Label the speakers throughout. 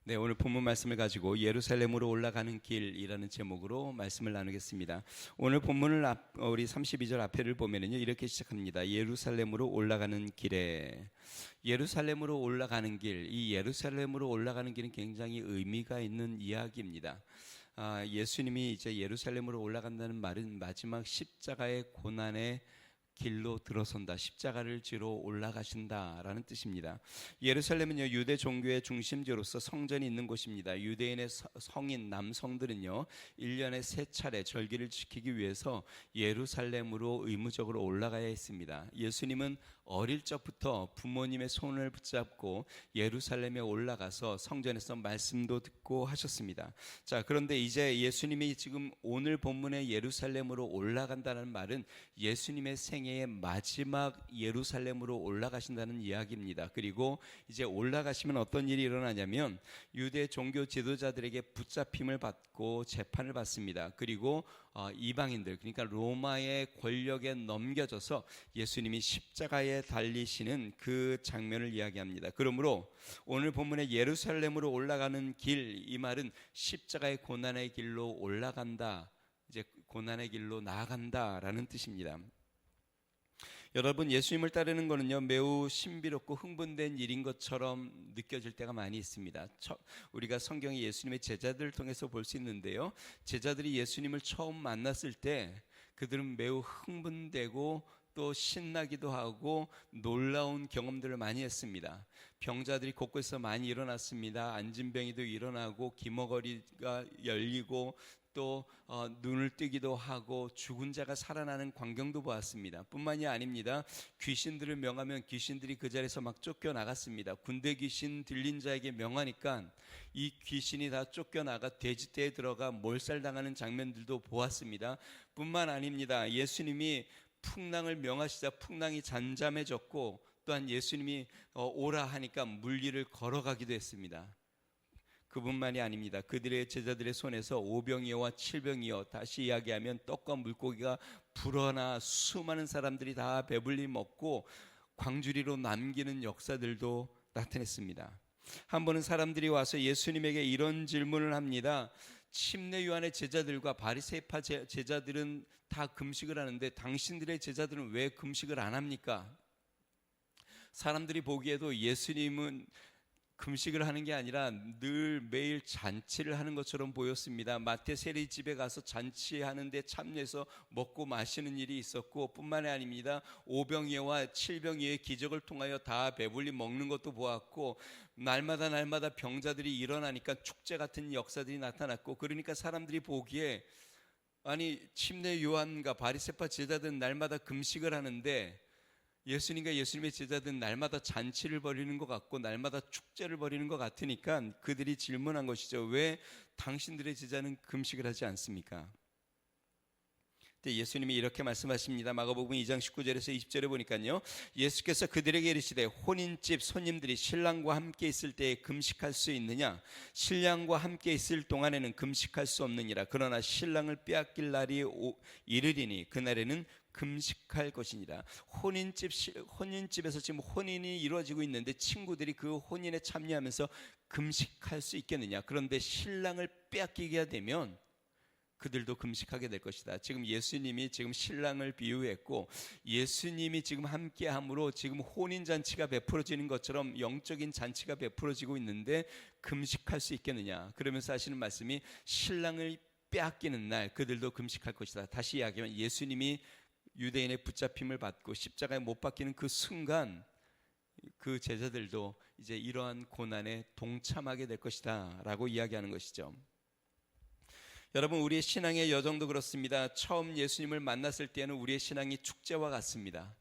Speaker 1: 네, 오늘 본문 말씀을 가지고 예루살렘으로 올라가는 길이라는 제목으로 말씀을 나누겠습니다. 오늘 본문을 우리 32절 앞에를 보면은요, 이렇게 시작합니다. 예루살렘으로 올라가는 길에. 예루살렘으로 올라가는 길, 이 예루살렘으로 올라가는 길은 굉장히 의미가 있는 이야기입니다. 예수님이 이제 예루살렘으로 올라간다는 말은 마지막 십자가의 고난의 길로 들어선다, 십자가를 지러 올라가신다라는 뜻입니다. 예루살렘은요, 유대 종교의 중심지로서 성전이 있는 곳입니다. 유대인의 성인 남성들은요, 1년에 3차례 절기를 지키기 위해서 예루살렘으로 의무적으로 올라가야 했습니다. 예수님은 어릴 적부터 부모님의 손을 붙잡고 예루살렘에 올라가서 성전에서 말씀도 듣고 하셨습니다. 자, 그런데 이제 예수님이 지금 오늘 본문의 예루살렘으로 올라간다는 말은 예수님의 생애의 마지막 예루살렘으로 올라가신다는 이야기입니다. 그리고 이제 올라가시면 어떤 일이 일어나냐면 유대 종교 지도자들에게 붙잡힘을 받고 재판을 받습니다. 그리고 이방인들, 그러니까 로마의 권력에 넘겨져서 예수님이 십자가에 달리시는 그 장면을 이야기합니다. 그러므로 오늘 본문의 예루살렘으로 올라가는 길, 이 말은 십자가의 고난의 길로 올라간다, 이제 고난의 길로 나아간다라는 뜻입니다. 여러분, 예수님을 따르는 것은요, 매우 신비롭고 흥분된 일인 것처럼 느껴질 때가 많이 있습니다. 우리가 성경에 예수님의 제자들을 통해서 볼 수 있는데요, 제자들이 예수님을 처음 만났을 때 그들은 매우 흥분되고 또 신나기도 하고 놀라운 경험들을 많이 했습니다. 병자들이 곳곳에서 많이 일어났습니다. 안진병이도 일어나고 기머거리가 열리고 또 눈을 뜨기도 하고 죽은 자가 살아나는 광경도 보았습니다. 뿐만이 아닙니다. 귀신들을 명하면 귀신들이 그 자리에서 막 쫓겨나갔습니다. 군대 귀신 들린 자에게 명하니까 이 귀신이 다 쫓겨나가 돼지떼에 들어가 몰살당하는 장면들도 보았습니다. 뿐만 아닙니다. 예수님이 풍랑을 명하시자 풍랑이 잠잠해졌고, 또한 예수님이 오라 하니까 물 위를 걸어가기도 했습니다. 그뿐만이 아닙니다. 그들의 제자들의 손에서 오병이어와 칠병이어, 다시 이야기하면 떡과 물고기가 불어나 수많은 사람들이 다 배불리 먹고 광주리로 남기는 역사들도 나타냈습니다. 한 번은 사람들이 와서 예수님에게 이런 질문을 합니다. 침례 요한의 제자들과 바리새파 제자들은 다 금식을 하는데 당신들의 제자들은 왜 금식을 안 합니까? 사람들이 보기에도 예수님은 금식을 하는 게 아니라 늘 매일 잔치를 하는 것처럼 보였습니다. 마태 세리 집에 가서 잔치하는데 참여해서 먹고 마시는 일이 있었고, 뿐만이 아닙니다. 오병이어와 칠병이어의 기적을 통하여 다 배불리 먹는 것도 보았고, 날마다 병자들이 일어나니까 축제 같은 역사들이 나타났고, 그러니까 사람들이 보기에 아니, 침례 요한과 바리새파 제자들은 날마다 금식을 하는데 예수님과 예수님의 제자들은 날마다 잔치를 벌이는 것 같고 날마다 축제를 벌이는 것 같으니까 그들이 질문한 것이죠. 왜 당신들의 제자는 금식을 하지 않습니까? 예수님이 이렇게 말씀하십니다. 마가복음 2장 19절에서 20절에 보니까요, 예수께서 그들에게 이르시되 혼인집 손님들이 신랑과 함께 있을 때에 금식할 수 있느냐? 신랑과 함께 있을 동안에는 금식할 수 없느니라. 그러나 신랑을 빼앗길 날이 이르리니 그날에는 금식할 것이니라. 혼인집에서 지금 혼인이 이루어지고 있는데 친구들이 그 혼인에 참여하면서 금식할 수 있겠느냐? 그런데 신랑을 빼앗기게 되면 그들도 금식하게 될 것이다. 지금 예수님이 지금 신랑을 비유했고, 예수님이 지금 함께함으로 지금 혼인잔치가 베풀어지는 것처럼 영적인 잔치가 베풀어지고 있는데 금식할 수 있겠느냐? 그러면서 하시는 말씀이 신랑을 빼앗기는 날 그들도 금식할 것이다. 다시 이야기하면 예수님이 유대인의 붙잡힘을 받고 십자가에 못 박히는 그 순간 그 제자들도 이제 이러한 고난에 동참하게 될 것이다 라고 이야기하는 것이죠. 여러분, 우리의 신앙의 여정도 그렇습니다. 처음 예수님을 만났을 때는 우리의 신앙이 축제와 같습니다.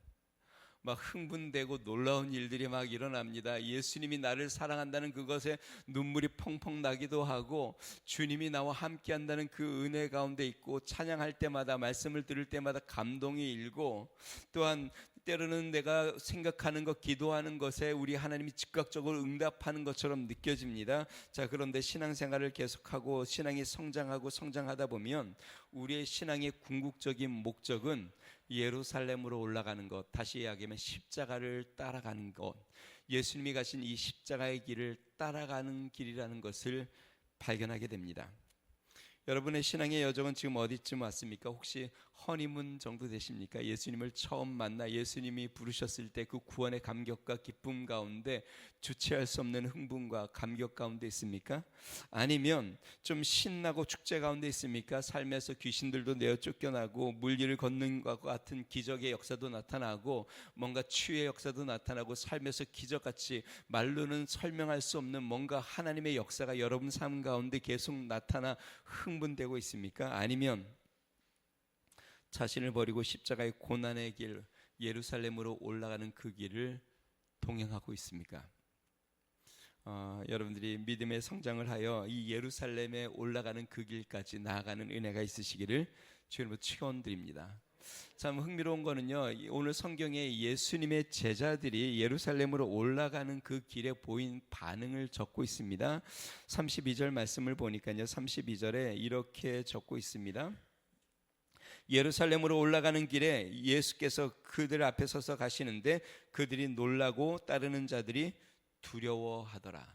Speaker 1: 막 흥분되고 놀라운 일들이 막 일어납니다. 예수님이 나를 사랑한다는 그것에 눈물이 펑펑 나기도 하고, 주님이 나와 함께 한다는 그 은혜 가운데 있고, 찬양할 때마다 말씀을 들을 때마다 감동이 일고, 또한 때로는 내가 생각하는 것, 기도하는 것에 우리 하나님이 즉각적으로 응답하는 것처럼 느껴집니다. 자, 그런데 신앙생활을 계속하고 신앙이 성장하다 보면 우리의 신앙의 궁극적인 목적은 예루살렘으로 올라가는 것, 다시 이야기하면 십자가를 따라가는 것, 예수님이 가신 이 십자가의 길을 따라가는 길이라는 것을 발견하게 됩니다. 여러분의 신앙의 여정은 지금 어디쯤 왔습니까? 혹시 허니문 정도 되십니까? 예수님을 처음 만나 예수님이 부르셨을 때 그 구원의 감격과 기쁨 가운데 주체할 수 없는 흥분과 감격 가운데 있습니까? 아니면 좀 신나고 축제 가운데 있습니까? 삶에서 귀신들도 내어 쫓겨나고 물리를 걷는 것과 같은 기적의 역사도 나타나고 뭔가 치유의 역사도 나타나고 삶에서 기적같이 말로는 설명할 수 없는 뭔가 하나님의 역사가 여러분 삶 가운데 계속 나타나 흥분되고 있습니까? 아니면 자신을 버리고 십자가의 고난의 길, 예루살렘으로 올라가는 그 길을 동행하고 있습니까? 여러분들이 믿음의 성장을 하여 이 예루살렘에 올라가는 그 길까지 나아가는 은혜가 있으시기를 주님으로 축원드립니다. 참 흥미로운 거는요, 오늘 성경에 예수님의 제자들이 예루살렘으로 올라가는 그 길에 보인 반응을 적고 있습니다. 32절 말씀을 보니까요, 32절에 이렇게 적고 있습니다. 예루살렘으로 올라가는 길에 예수께서 그들 앞에 서서 가시는데 그들이 놀라고 따르는 자들이 두려워하더라.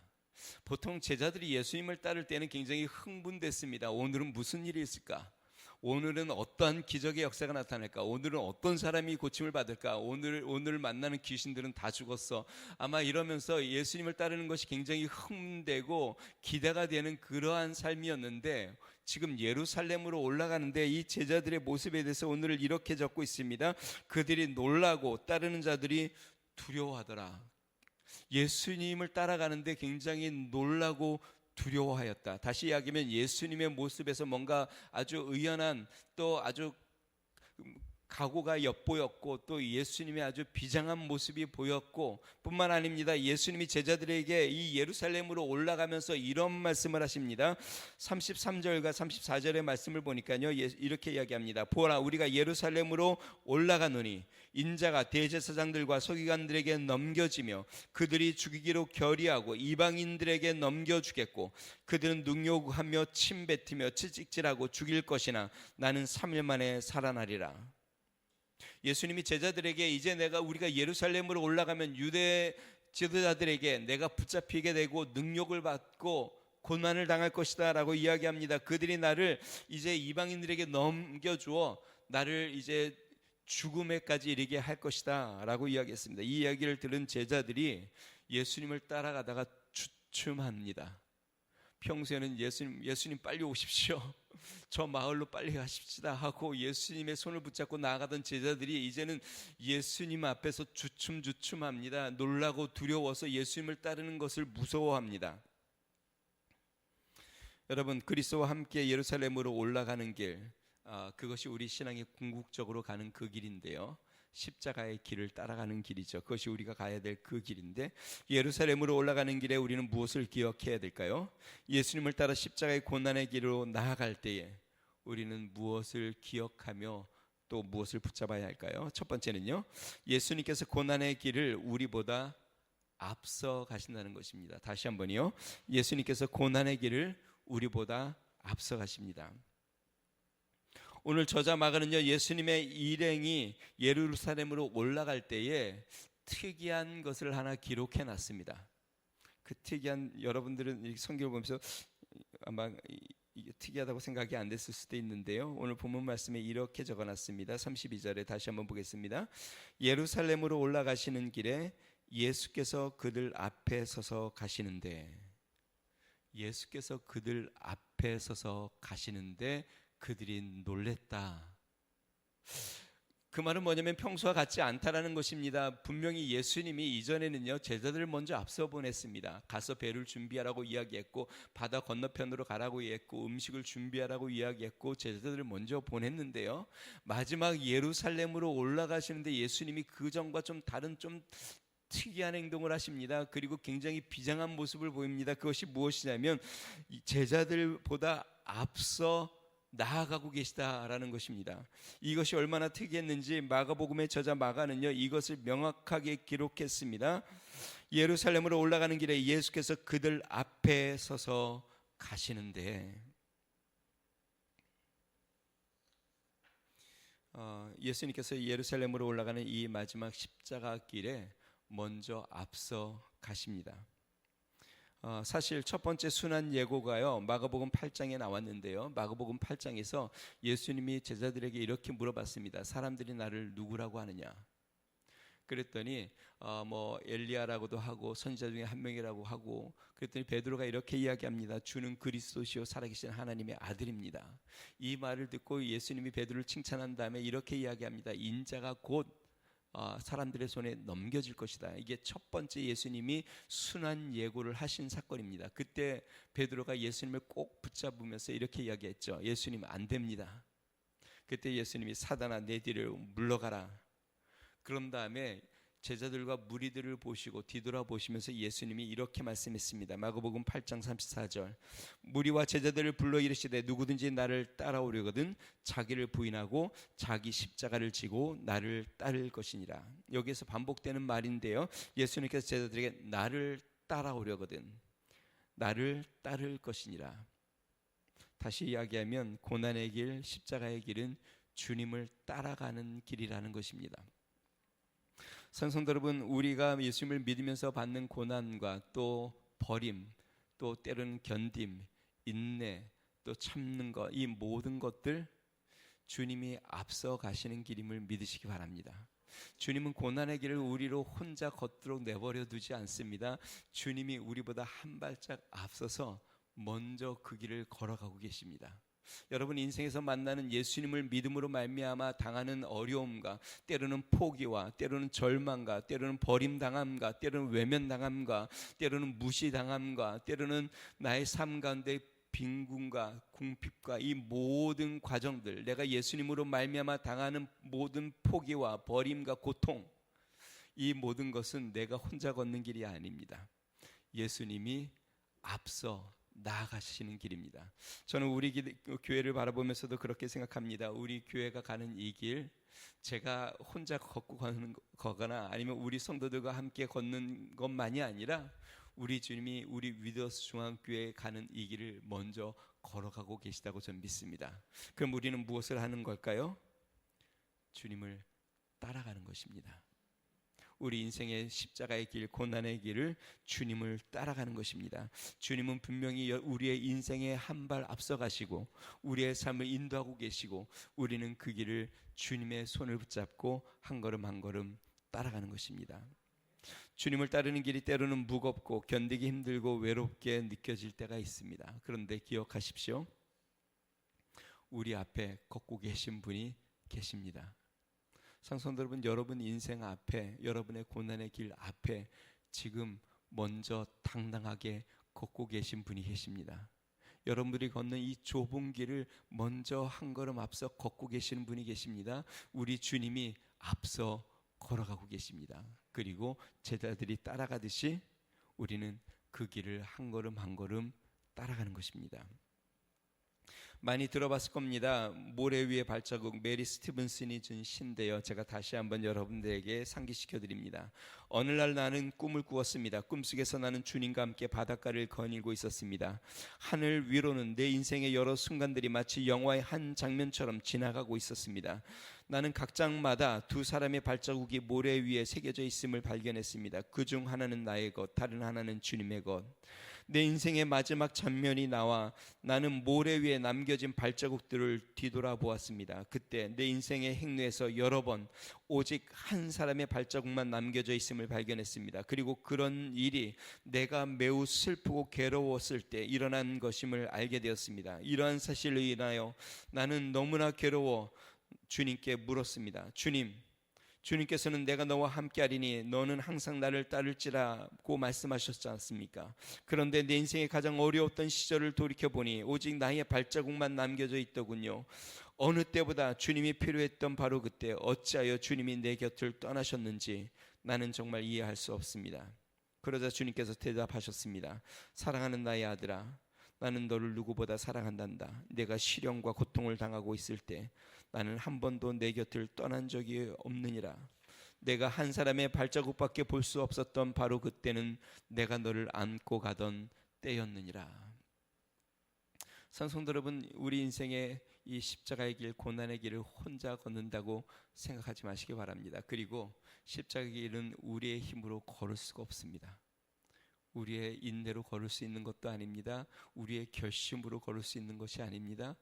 Speaker 1: 보통 제자들이 예수님을 따를 때는 굉장히 흥분됐습니다. 오늘은 무슨 일이 있을까? 오늘은 어떠한 기적의 역사가 나타날까? 오늘은 어떤 사람이 고침을 받을까? 오늘 만나는 귀신들은 다 죽었어. 아마 이러면서 예수님을 따르는 것이 굉장히 흥분되고 기대가 되는 그러한 삶이었는데 지금 예루살렘으로 올라가는데 이 제자들의 모습에 대해서 오늘 이렇게 적고 있습니다. 그들이 놀라고 따르는 자들이 두려워하더라. 예수님을 따라가는데 굉장히 놀라고 두려워하였다. 다시 이야기하면 예수님의 모습에서 뭔가 아주 의연한 또 아주 각오가 엿보였고 또 예수님의 아주 비장한 모습이 보였고 뿐만 아닙니다. 예수님이 제자들에게 이 예루살렘으로 올라가면서 이런 말씀을 하십니다. 33절과 34절의 말씀을 보니까요, 이렇게 이야기합니다. 보라, 우리가 예루살렘으로 올라가노니 인자가 대제사장들과 서기관들에게 넘겨지며 그들이 죽이기로 결의하고 이방인들에게 넘겨주겠고 그들은 능욕하며 침뱉으며 채찍질하고 죽일 것이나 나는 3일 만에 살아나리라. 예수님이 제자들에게 이제 우리가 예루살렘으로 올라가면 유대 지도자들에게 내가 붙잡히게 되고 능욕을 받고 고난을 당할 것이다 라고 이야기합니다. 그들이 나를 이제 이방인들에게 넘겨주어 나를 이제 죽음에까지 이르게 할 것이다 라고 이야기했습니다. 이 이야기를 들은 제자들이 예수님을 따라가다가 주춤합니다. 평소에는 예수님 빨리 오십시오, 저 마을로 빨리 가십시다 하고 예수님의 손을 붙잡고 나아가던 제자들이 이제는 예수님 앞에서 주춤합니다. 놀라고 두려워서 예수님을 따르는 것을 무서워합니다. 여러분, 그리스도와 함께 예루살렘으로 올라가는 길, 그것이 우리 신앙의 궁극적으로 가는 그 길인데요, 십자가의 길을 따라가는 길이죠. 그것이 우리가 가야 될 그 길인데 예루살렘으로 올라가는 길에 우리는 무엇을 기억해야 될까요? 예수님을 따라 십자가의 고난의 길로 나아갈 때에 우리는 무엇을 기억하며 또 무엇을 붙잡아야 할까요? 첫 번째는요, 예수님께서 고난의 길을 우리보다 앞서 가신다는 것입니다. 다시 한번요, 예수님께서 고난의 길을 우리보다 앞서 가십니다. 오늘 저자 마가는요, 예수님의 일행이 예루살렘으로 올라갈 때에 특이한 것을 하나 기록해 놨습니다. 그 특이한, 여러분들은 성경을 보면서 아마 이게 특이하다고 생각이 안 됐을 수도 있는데요, 오늘 본문 말씀에 이렇게 적어놨습니다. 32절에 다시 한번 보겠습니다. 예루살렘으로 올라가시는 길에 예수께서 그들 앞에 서서 가시는데, 예수께서 그들 앞에 서서 가시는데 그들이 놀랬다. 그 말은 뭐냐면 평소와 같지 않다라는 것입니다. 분명히 예수님이 이전에는요, 제자들을 먼저 앞서 보냈습니다. 가서 배를 준비하라고 이야기했고 바다 건너편으로 가라고 했고 음식을 준비하라고 이야기했고 제자들을 먼저 보냈는데요, 마지막 예루살렘으로 올라가시는데 예수님이 그 전과 좀 다른 좀 특이한 행동을 하십니다. 그리고 굉장히 비장한 모습을 보입니다. 그것이 무엇이냐면 제자들보다 앞서 나아가고 계시다라는 것입니다. 이것이 얼마나 특이했는지 마가복음의 저자 마가는요, 이것을 명확하게 기록했습니다. 예루살렘으로 올라가는 길에 예수께서 그들 앞에 서서 가시는데, 예수님께서 예루살렘으로 올라가는 이 마지막 십자가 길에 먼저 앞서 가십니다. 사실 첫 번째 순환 예고가요, 마가복음 8장에 나왔는데요. 마가복음 8장에서 예수님이 제자들에게 이렇게 물어봤습니다. 사람들이 나를 누구라고 하느냐? 그랬더니 엘리야라고도 하고 선지자 중에 한 명이라고 하고, 그랬더니 베드로가 이렇게 이야기합니다. 주는 그리스도시요 살아계신 하나님의 아들입니다. 이 말을 듣고 예수님이 베드로를 칭찬한 다음에 이렇게 이야기합니다. 인자가 곧 사람들의 손에 넘겨질 것이다. 이게 첫 번째 예수님이 순환 예고를 하신 사건입니다. 그때 베드로가 예수님을 꼭 붙잡으면서 이렇게 이야기했죠. 예수님 안 됩니다. 그때 예수님이 사단아 내 뒤를 물러가라. 그런 다음에 제자들과 무리들을 보시고 뒤돌아보시면서 예수님이 이렇게 말씀했습니다. 마가복음 8장 34절, 무리와 제자들을 불러 이르시되 누구든지 나를 따라오려거든 자기를 부인하고 자기 십자가를 지고 나를 따를 것이니라. 여기에서 반복되는 말인데요, 예수님께서 제자들에게 나를 따라오려거든 나를 따를 것이니라. 다시 이야기하면 고난의 길, 십자가의 길은 주님을 따라가는 길이라는 것입니다. 성도 여러분, 우리가 예수님을 믿으면서 받는 고난과 또 버림, 또 때로는 견딤, 인내, 또 참는 것, 이 모든 것들 주님이 앞서 가시는 길임을 믿으시기 바랍니다. 주님은 고난의 길을 우리로 혼자 걷도록 내버려 두지 않습니다. 주님이 우리보다 한 발짝 앞서서 먼저 그 길을 걸어가고 계십니다. 여러분 인생에서 만나는 예수님을 믿음으로 말미암아 당하는 어려움과 때로는 포기와 때로는 절망과 때로는 버림당함과 때로는 외면당함과 때로는 무시당함과 때로는 나의 삶 가운데 빈궁과 궁핍과 이 모든 과정들, 내가 예수님으로 말미암아 당하는 모든 포기와 버림과 고통, 이 모든 것은 내가 혼자 걷는 길이 아닙니다. 예수님이 앞서 나아가시는 길입니다. 저는 우리 교회를 바라보면서도 그렇게 생각합니다. 우리 교회가 가는 이 길, 제가 혼자 걷고 거거나 아니면 우리 성도들과 함께 걷는 것만이 아니라 우리 주님이 우리 위더스 중앙교회에 가는 이 길을 먼저 걸어가고 계시다고 저는 믿습니다. 그럼 우리는 무엇을 하는 걸까요? 주님을 따라가는 것입니다. 우리 인생의 십자가의 길, 고난의 길을 주님을 따라가는 것입니다. 주님은 분명히 우리의 인생에 한 발 앞서가시고 우리의 삶을 인도하고 계시고, 우리는 그 길을 주님의 손을 붙잡고 한 걸음 한 걸음 따라가는 것입니다. 주님을 따르는 길이 때로는 무겁고 견디기 힘들고 외롭게 느껴질 때가 있습니다. 그런데 기억하십시오. 우리 앞에 걷고 계신 분이 계십니다. 성도 여러분, 여러분 인생 앞에, 여러분의 고난의 길 앞에 지금 먼저 당당하게 걷고 계신 분이 계십니다. 여러분들이 걷는 이 좁은 길을 먼저 한 걸음 앞서 걷고 계시는 분이 계십니다. 우리 주님이 앞서 걸어가고 계십니다. 그리고 제자들이 따라가듯이 우리는 그 길을 한 걸음 한 걸음 따라가는 것입니다. 많이 들어봤을 겁니다. 모래 위의 발자국, 메리 스티븐슨이 준 시인데요, 제가 다시 한번 여러분들에게 상기시켜 드립니다. 어느 날 나는 꿈을 꾸었습니다. 꿈속에서 나는 주님과 함께 바닷가를 거닐고 있었습니다. 하늘 위로는 내 인생의 여러 순간들이 마치 영화의 한 장면처럼 지나가고 있었습니다. 나는 각 장마다 두 사람의 발자국이 모래 위에 새겨져 있음을 발견했습니다. 그중 하나는 나의 것, 다른 하나는 주님의 것. 내 인생의 마지막 장면이 나와 나는 모래 위에 남겨진 발자국들을 뒤돌아보았습니다. 그때 내 인생의 행로에서 여러 번 오직 한 사람의 발자국만 남겨져 있음을 발견했습니다. 그리고 그런 일이 내가 매우 슬프고 괴로웠을 때 일어난 것임을 알게 되었습니다. 이러한 사실로 인하여 나는 너무나 괴로워 주님께 물었습니다. 주님께서는 내가 너와 함께하리니 너는 항상 나를 따를지라고 말씀하셨지 않습니까? 그런데 내 인생의 가장 어려웠던 시절을 돌이켜보니 오직 나의 발자국만 남겨져 있더군요. 어느 때보다 주님이 필요했던 바로 그때 어찌하여 주님이 내 곁을 떠나셨는지 나는 정말 이해할 수 없습니다. 그러자 주님께서 대답하셨습니다. 사랑하는 나의 아들아, 나는 너를 누구보다 사랑한단다. 내가 시련과 고통을 당하고 있을 때 나는 한 번도 내 곁을 떠난 적이 없느니라. 내가 한 사람의 발자국밖에 볼 수 없었던 바로 그때는 내가 너를 안고 가던 때였느니라. 성도 여러분, 우리 인생의 이 십자가의 길, 고난의 길을 혼자 걷는다고 생각하지 마시기 바랍니다. 그리고 십자가의 길은 우리의 힘으로 걸을 수가 없습니다. 우리의 인내로 걸을 수 있는 것도 아닙니다. 우리의 결심으로 걸을 수 있는 것이 아닙니다.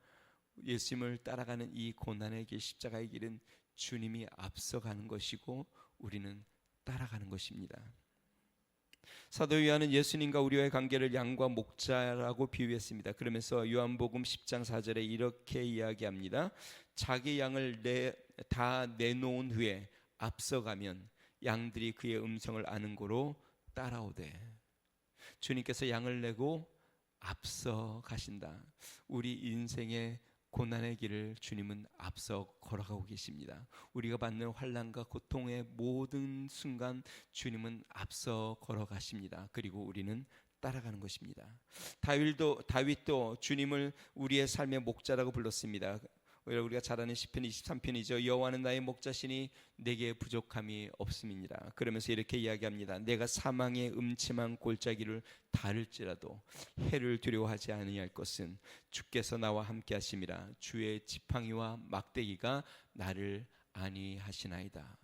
Speaker 1: 예수님을 따라가는 이 고난의 길, 십자가의 길은 주님이 앞서가는 것이고 우리는 따라가는 것입니다. 사도 요한은 예수님과 우리와의 관계를 양과 목자라고 비유했습니다. 그러면서 요한복음 10장 4절에 이렇게 이야기합니다. 자기 양을 다 내놓은 후에 앞서가면 양들이 그의 음성을 아는 고로 따라오되. 주님께서 양을 내고 앞서 가신다. 우리 인생의 고난의 길을 주님은 앞서 걸어가고 계십니다. 우리가 받는 환난과 고통의 모든 순간 주님은 앞서 걸어가십니다. 그리고 우리는 따라가는 것입니다. 다윗도 주님을 우리의 삶의 목자라고 불렀습니다. 우리가 잘 아는 시편 23편이죠. 여호와는 나의 목자시니 내게 부족함이 없음이니라. 그러면서 이렇게 이야기합니다. 내가 사망의 음침한 골짜기를 다를지라도 해를 두려워하지 아니할 것은 주께서 나와 함께 하심이라. 주의 지팡이와 막대기가 나를 안위하시나이다.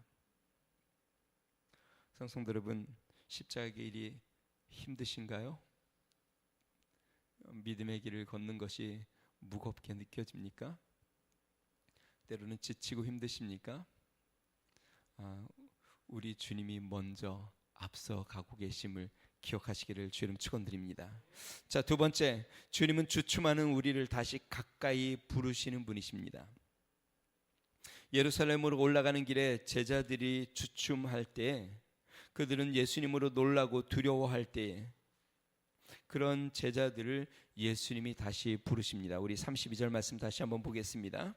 Speaker 1: 성도 여러분, 십자가의 길이 힘드신가요? 믿음의 길을 걷는 것이 무겁게 느껴집니까? 때로는 지치고 힘드십니까? 우리 주님이 먼저 앞서 가고 계심을 기억하시기를 주님 축원드립니다. 자, 두 번째, 주님은 주춤하는 우리를 다시 가까이 부르시는 분이십니다. 예루살렘으로 올라가는 길에 제자들이 주춤할 때, 그들은 예수님으로 놀라고 두려워할 때 그런 제자들을 예수님이 다시 부르십니다. 우리 32절 말씀 다시 한번 보겠습니다.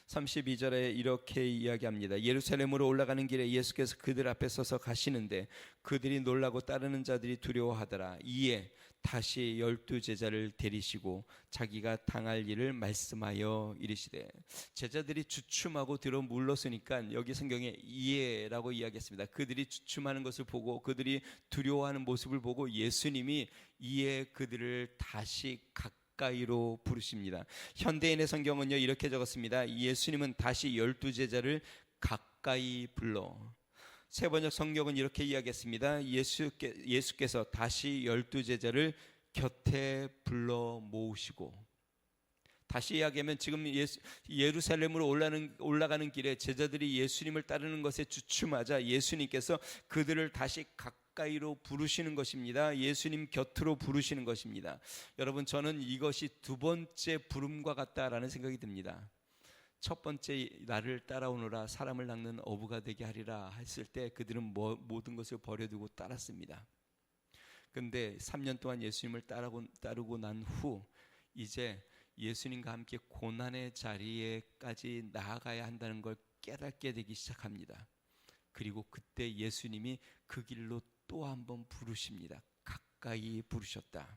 Speaker 1: 32절에 이렇게 이야기합니다. 예루살렘으로 올라가는 길에 예수께서 그들 앞에 서서 가시는데 그들이 놀라고 따르는 자들이 두려워하더라. 이에 다시 12제자를 데리시고 자기가 당할 일을 말씀하여 이르시되. 제자들이 주춤하고 들어 물러서니까 여기 성경에 이에라고 이야기했습니다. 그들이 주춤하는 것을 보고 그들이 두려워하는 모습을 보고 예수님이 이에 그들을 다시 가까이로 부르십니다. 현대인의 성경은요 이렇게 적었습니다. 예수님은 다시 12제자를 가까이 불러. 세번역 성경은 이렇게 이야기했습니다. 예수께서 다시 12제자를 곁에 불러 모으시고. 다시 이야기하면 지금 예루살렘으로 올라가는 길에 제자들이 예수님을 따르는 것에 주춤하자 예수님께서 그들을 다시 가까이로 부르시는 것입니다. 예수님 곁으로 부르시는 것입니다. 여러분, 저는 이것이 두 번째 부름과 같다라는 생각이 듭니다. 첫 번째, 나를 따라오너라 사람을 낚는 어부가 되게 하리라 했을 때 그들은 모든 것을 버려두고 따랐습니다. 그런데 3년 동안 예수님을 따르고 난 후 이제 예수님과 함께 고난의 자리에까지 나아가야 한다는 걸 깨닫게 되기 시작합니다. 그리고 그때 예수님이 그 길로 또 한 번 부르십니다. 가까이 부르셨다.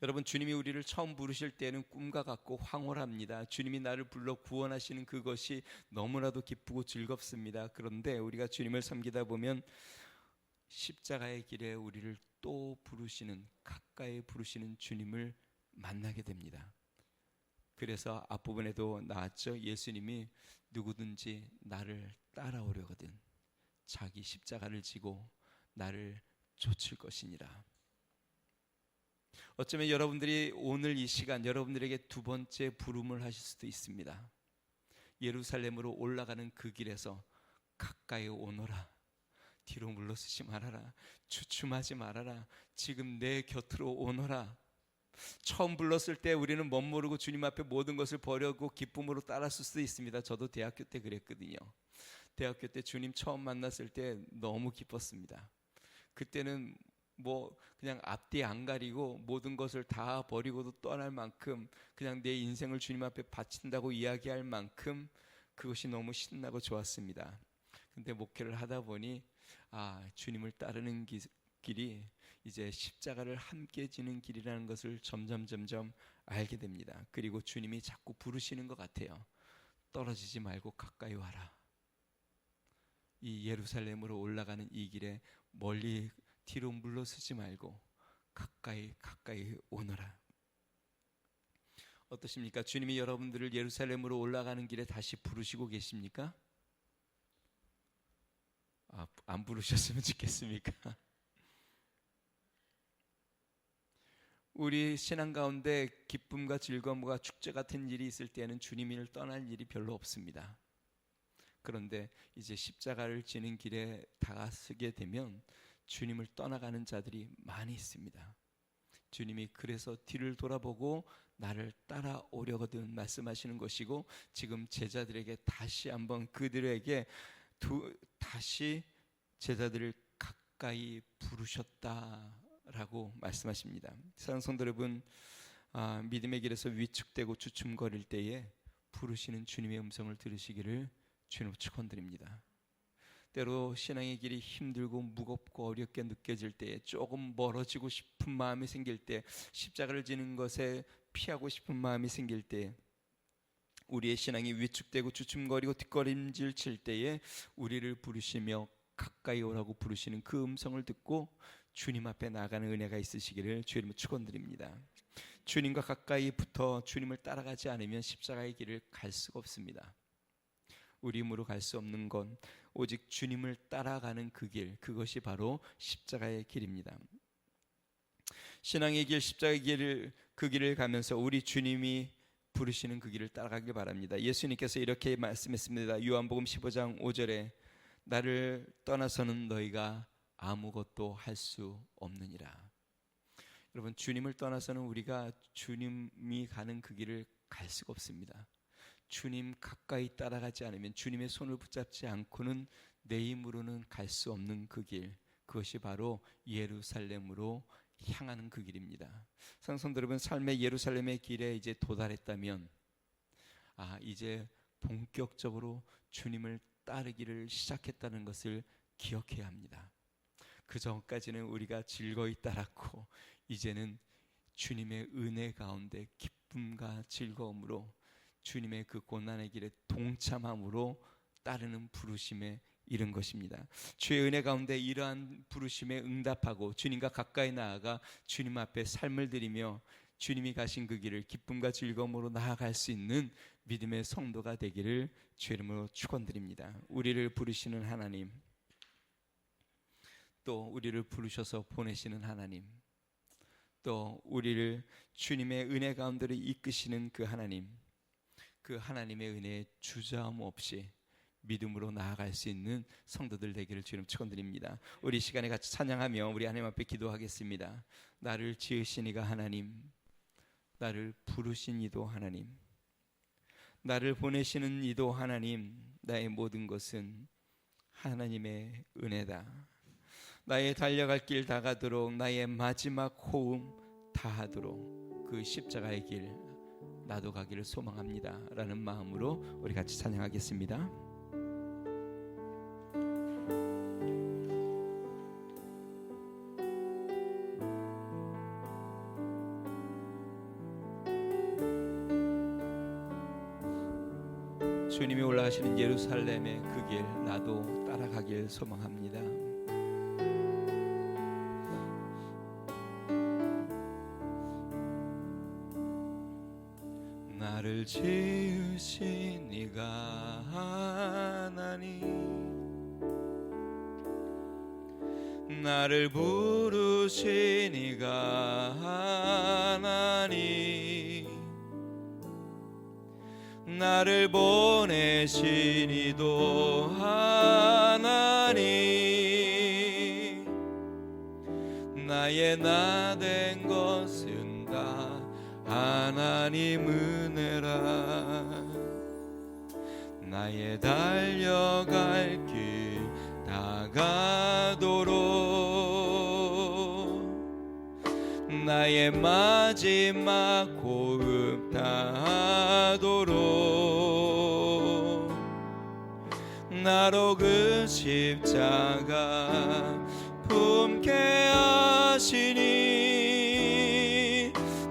Speaker 1: 여러분, 주님이 우리를 처음 부르실 때는 꿈과 같고 황홀합니다. 주님이 나를 불러 구원하시는 그것이 너무나도 기쁘고 즐겁습니다. 그런데 우리가 주님을 섬기다 보면 십자가의 길에 우리를 또 부르시는, 가까이 부르시는 주님을 만나게 됩니다. 그래서 앞부분에도 나왔죠. 예수님이 누구든지 나를 따라오려거든 자기 십자가를 지고 나를 쫓을 것이니라. 어쩌면 여러분들이 오늘 이 시간 여러분들에게 두 번째 부름을 하실 수도 있습니다. 예루살렘으로 올라가는 그 길에서 가까이 오너라. 뒤로 물러서지 말아라. 주춤하지 말아라. 지금 내 곁으로 오너라. 처음 불렀을 때 우리는 멋모르고 주님 앞에 모든 것을 버려고 기쁨으로 따랐을 수도 있습니다. 저도 대학교 때 그랬거든요. 대학교 때 주님 처음 만났을 때 너무 기뻤습니다. 그때는 그냥 앞뒤 안 가리고 모든 것을 다 버리고도 떠날 만큼, 그냥 내 인생을 주님 앞에 바친다고 이야기할 만큼 그것이 너무 신나고 좋았습니다. 근데 목회를 하다 보니 주님을 따르는 길이 이제 십자가를 함께 지는 길이라는 것을 점점 알게 됩니다. 그리고 주님이 자꾸 부르시는 것 같아요. 떨어지지 말고 가까이 와라. 이 예루살렘으로 올라가는 이 길에 멀리 뒤로 물러서지 말고 가까이 오너라. 어떠십니까? 주님이 여러분들을 예루살렘으로 올라가는 길에 다시 부르시고 계십니까? 안 부르셨으면 좋겠습니까? 우리 신앙 가운데 기쁨과 즐거움과 축제 같은 일이 있을 때에는 주님을 떠날 일이 별로 없습니다. 그런데 이제 십자가를 지는 길에 다가서게 되면 주님을 떠나가는 자들이 많이 있습니다. 주님이 그래서 뒤를 돌아보고 나를 따라오려거든 말씀하시는 것이고, 지금 제자들에게 다시 한번 그들에게 다시 제자들을 가까이 부르셨다라고 말씀하십니다. 사랑하는 성도 여러분, 믿음의 길에서 위축되고 주춤거릴 때에 부르시는 주님의 음성을 들으시기를 주님으로 축원드립니다. 때로 신앙의 길이 힘들고 무겁고 어렵게 느껴질 때에, 조금 멀어지고 싶은 마음이 생길 때, 십자가를 지는 것에 피하고 싶은 마음이 생길 때, 우리의 신앙이 위축되고 주춤거리고 뒷걸음질 칠 때에 우리를 부르시며 가까이 오라고 부르시는 그 음성을 듣고 주님 앞에 나가는 은혜가 있으시기를 주님으로 축원드립니다. 주님과 가까이 붙어 주님을 따라가지 않으면 십자가의 길을 갈 수가 없습니다. 우리 힘으로 갈 수 없는 건 오직 주님을 따라가는 그 길, 그것이 바로 십자가의 길입니다. 신앙의 길, 십자가의 길을, 그 길을 가면서 우리 주님이 부르시는 그 길을 따라가길 바랍니다. 예수님께서 이렇게 말씀했습니다. 요한복음 15장 5절에 나를 떠나서는 너희가 아무것도 할 수 없느니라. 여러분, 주님을 떠나서는 우리가 주님이 가는 그 길을 갈 수가 없습니다. 주님 가까이 따라가지 않으면, 주님의 손을 붙잡지 않고는 내 힘으로는 갈 수 없는 그 길, 그것이 바로 예루살렘으로 향하는 그 길입니다. 사랑하는 성도 여러분, 삶의 예루살렘의 길에 이제 도달했다면 이제 본격적으로 주님을 따르기를 시작했다는 것을 기억해야 합니다. 그 전까지는 우리가 즐거이 따랐고, 이제는 주님의 은혜 가운데 기쁨과 즐거움으로 주님의 그 고난의 길에 동참함으로 따르는 부르심에 이른 것입니다. 주의 은혜 가운데 이러한 부르심에 응답하고 주님과 가까이 나아가 주님 앞에 삶을 드리며 주님이 가신 그 길을 기쁨과 즐거움으로 나아갈 수 있는 믿음의 성도가 되기를 주의 이름으로 축원드립니다. 우리를 부르시는 하나님, 또 우리를 부르셔서 보내시는 하나님, 또 우리를 주님의 은혜 가운데로 이끄시는 그 하나님, 그 하나님의 은혜에 주저함 없이 믿음으로 나아갈 수 있는 성도들 되기를 주님 축원드립니다. 우리 시간에 같이 찬양하며 우리 하나님 앞에 기도하겠습니다. 나를 지으신 이가 하나님, 나를 부르신 이도 하나님, 나를 보내시는 이도 하나님, 나의 모든 것은 하나님의 은혜다. 나의 달려갈 길 다가도록, 나의 마지막 호흡 다하도록 그 십자가의 길 나도 가기를 소망합니다 라는 마음으로 우리 같이 찬양하겠습니다. 주님이 올라가시는 예루살렘의 그 길 나도 따라가길 소망합니다. 나를 지으신 이가 하나님, 나를 부르신 이가 하나님, 나를 보내신 이도 하나님, 나의 나 된 것은 다 하나님 은혜라. 나의 달려갈 길 다가도록, 나의 마지막 호흡 다하도록 나로 그 십자가 품게 하시니,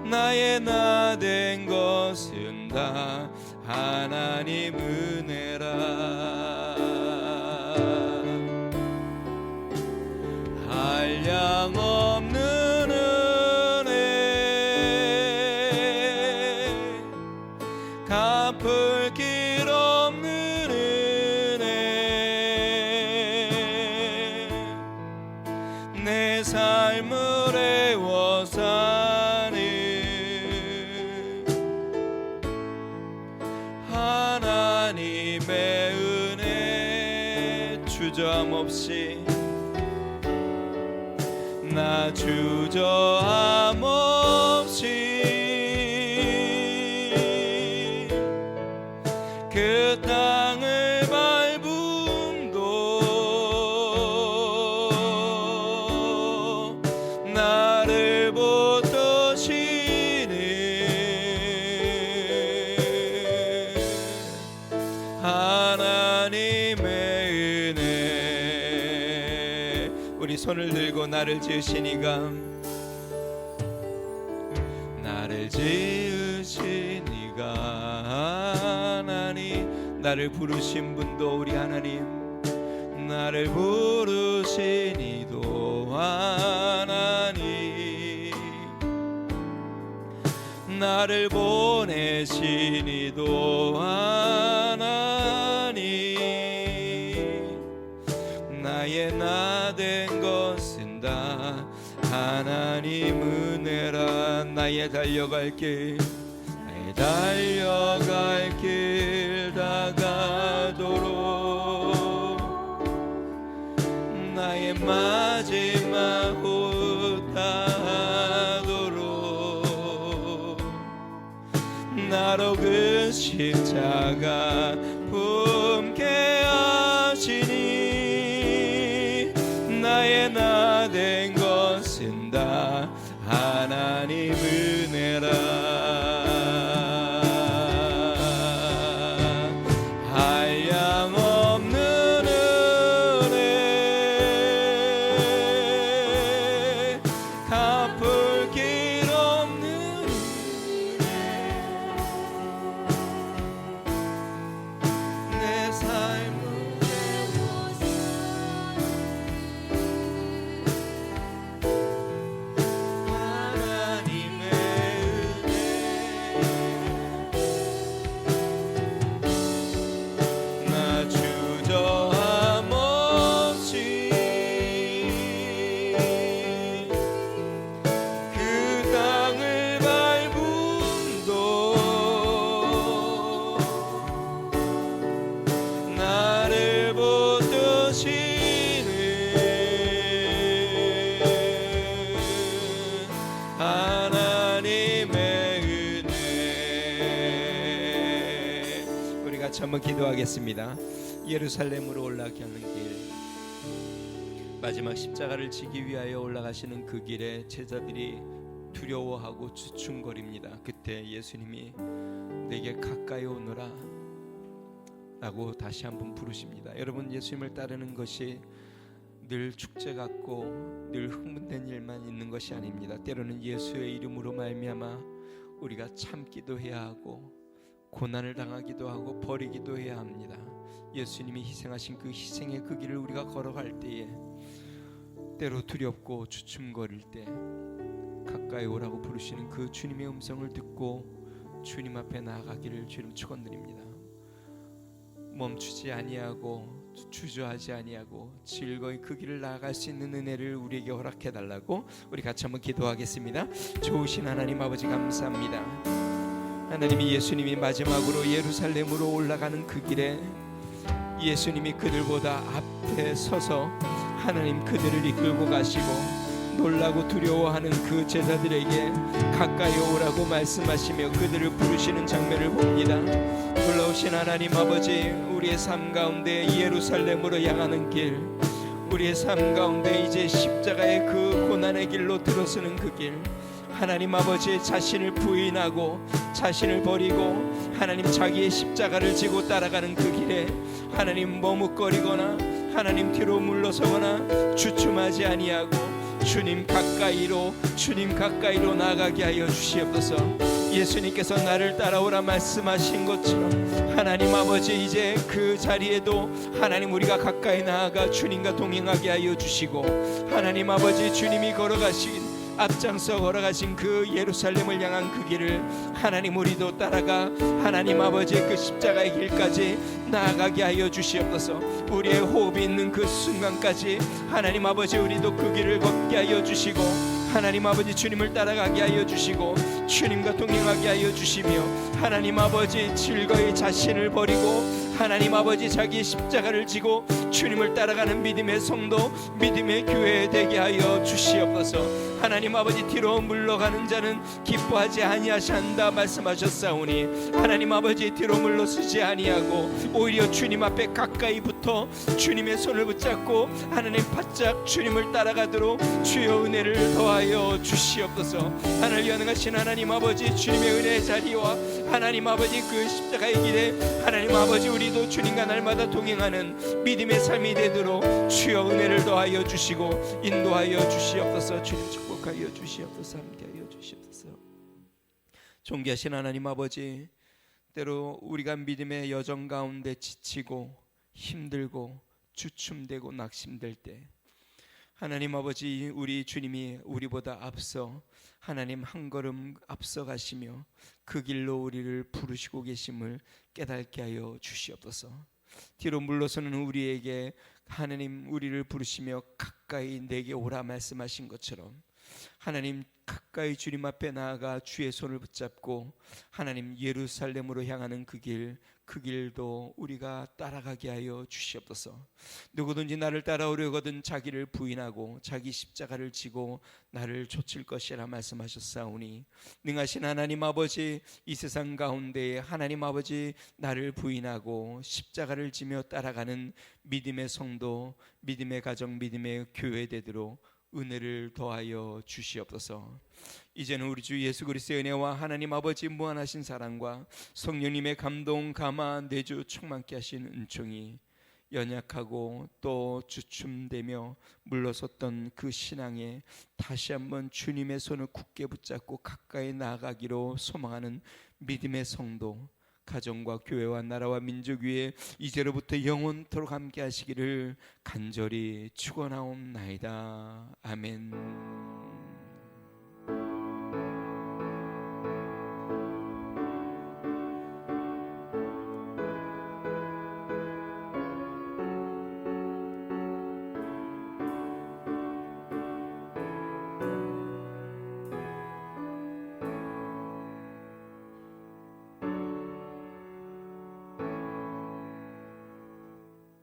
Speaker 1: 나의 나 된 것은 다 하나님 은혜라. 한량 없는 주저함 없이 나 주저함 없이 그 땅을 밟음도 나를 붙드시는 하나님의 은혜. 우리 손을 들고 나를 지으시니가 나를 지으시니가 하나님 나를 부르신 분도 우리 하나님 나를 부르시니도 하나님 나를 보내시니도 하나님 나의 나 된 것은 다 하나님 은혜라. 나의 달려갈 길 나의 달려갈 길 다가도록 나의 마지막 후타도록 나로 그 십자가 품게 하시니 나의 나 된 것은 다 하나님 은혜라. 한량없는 은혜 갚을 길 없는 은혜 내 삶을 한번 기도하겠습니다. 예루살렘으로 올라가는 길 마지막 십자가를 지기 위하여 올라가시는 그 길에 제자들이 두려워하고 주춤거립니다. 그때 예수님이 내게 가까이 오너라 라고 다시 한번 부르십니다. 여러분, 예수님을 따르는 것이 늘 축제 같고 늘 흥분된 일만 있는 것이 아닙니다. 때로는 예수의 이름으로 말미암아 우리가 참기도 해야 하고 고난을 당하기도 하고 버리기도 해야 합니다. 예수님이 희생하신 그 희생의 그 길을 우리가 걸어갈 때에 때로 두렵고 주춤거릴 때 가까이 오라고 부르시는 그 주님의 음성을 듣고 주님 앞에 나아가기를 주님 축원드립니다. 멈추지 아니하고 주저하지 아니하고 즐거이 그 길을 나아갈 수 있는 은혜를 우리에게 허락해 달라고 우리 같이 한번 기도하겠습니다. 좋으신 하나님 아버지 감사합니다. 하나님이 예수님이 마지막으로 예루살렘으로 올라가는 그 길에 예수님이 그들보다 앞에 서서 하나님 그들을 이끌고 가시고 놀라고 두려워하는 그 제자들에게 가까이 오라고 말씀하시며 그들을 부르시는 장면을 봅니다. 놀라우신 하나님 아버지, 우리의 삶 가운데 예루살렘으로 향하는 길, 우리의 삶 가운데 이제 십자가의 그 고난의 길로 들어서는 그 길, 하나님 아버지 자신을 부인하고 자신을 버리고 하나님 자기의 십자가를 지고 따라가는 그 길에 하나님 머뭇거리거나 하나님 뒤로 물러서거나 주춤하지 아니하고 주님 가까이로 나아가게 하여 주시옵소서. 예수님께서 나를 따라오라 말씀하신 것처럼 하나님 아버지 이제 그 자리에도 하나님 우리가 가까이 나아가 주님과 동행하게 하여 주시고 하나님 아버지 주님이 걸어가신 앞장서 걸어가신 그 예루살렘을 향한 그 길을 하나님 우리도 따라가 하나님 아버지의 그 십자가의 길까지 나아가게 하여 주시옵소서. 우리의 호흡이 있는 그 순간까지 하나님 아버지 우리도 그 길을 걷게 하여 주시고 하나님 아버지 주님을 따라가게 하여 주시고 주님과 동행하게 하여 주시며 하나님 아버지 즐거이 자신을 버리고 하나님 아버지 자기의 십자가를 지고 주님을 따라가는 믿음의 성도 믿음의 교회 되게 하여 주시옵소서. 하나님 아버지 뒤로 물러가는 자는 기뻐하지 아니하신다 말씀하셨사오니 하나님 아버지 뒤로 물러서지 아니하고 오히려 주님 앞에 가까이 붙어 주님의 손을 붙잡고 하나님 바짝 주님을 따라가도록 주여 은혜를 더하여 주시옵소서. 하늘 연능하신 하나님 아버지 주님의 은혜의 자리와 하나님 아버지 그 십자가의 길에 하나님 아버지 우리도 주님과 날마다 동행하는 믿음의 삶이 되도록 주여 은혜를 더하여 주시고 인도하여 주시옵소서. 주님 축복하여 주시옵소서. 함께하여 주시옵소서. 존귀하신 하나님 아버지, 때로 우리가 믿음의 여정 가운데 지치고 힘들고 주춤되고 낙심될 때 하나님 아버지 우리 주님이 우리보다 앞서 하나님 한 걸음 앞서 가시며 그 길로 우리를 부르시고 계심을 깨닫게 하여 주시옵소서. 뒤로 물러서는 우리에게 하나님 우리를 부르시며 가까이 내게 오라 말씀하신 것처럼 하나님 가까이 주님 앞에 나아가 주의 손을 붙잡고 하나님 예루살렘으로 향하는 그 길도 우리가 따라가게 하여 주시옵소서. 누구든지 나를 따라오려거든 자기를 부인하고 자기 십자가를 지고 나를 좇을 것이라 말씀하셨사오니 능하신 하나님 아버지, 이 세상 가운데에 하나님 아버지 나를 부인하고 십자가를 지며 따라가는 믿음의 성도, 믿음의 가정, 믿음의 교회 되도록 은혜를 더하여 주시옵소서. 이제는 우리 주 예수 그리스도의 은혜와 하나님 아버지 무한하신 사랑과 성령님의 감동, 감화, 내주 충만케 하신 은총이 연약하고 또 주춤되며 물러섰던 그 신앙에 다시 한번 주님의 손을 굳게 붙잡고 가까이 나아가기로 소망하는 믿음의 성도, 가정과 교회와 나라와 민족 위에 이제로부터 영원토록 함께 하시기를 간절히 축원하옵나이다. 아멘.